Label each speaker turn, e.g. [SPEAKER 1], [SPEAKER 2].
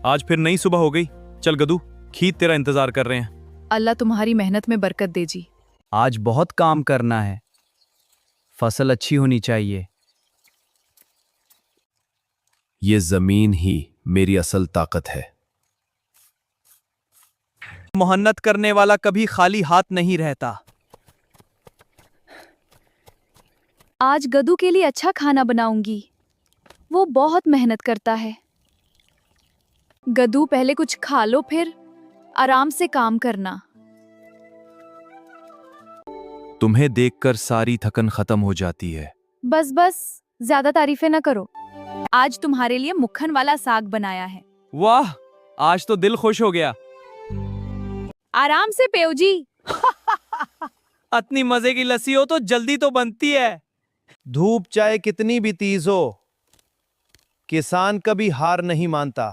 [SPEAKER 1] आज फिर नई सुबह हो गई। चल गदू, खीत तेरा इंतजार कर रहे हैं।
[SPEAKER 2] अल्लाह तुम्हारी मेहनत में बरकत दे जी।
[SPEAKER 3] आज बहुत काम करना है, फसल अच्छी होनी चाहिए।
[SPEAKER 4] ये जमीन ही मेरी असल ताकत है।
[SPEAKER 3] मेहनत करने वाला कभी खाली हाथ नहीं रहता।
[SPEAKER 2] आज गदू के लिए अच्छा खाना बनाऊंगी, वो बहुत मेहनत करता है। गदू पहले कुछ खा लो, फिर आराम से काम करना।
[SPEAKER 4] तुम्हें देखकर सारी थकन खत्म हो जाती है।
[SPEAKER 2] बस बस, ज्यादा तारीफें ना करो। आज तुम्हारे लिए मक्खन वाला साग बनाया है।
[SPEAKER 3] वाह, आज तो दिल खुश हो गया।
[SPEAKER 2] आराम से पेओ जी।
[SPEAKER 3] इतनी मजे की लस्सी हो तो जल्दी तो बनती है।
[SPEAKER 5] धूप चाहे कितनी भी तेज हो, किसान कभी हार नहीं मानता।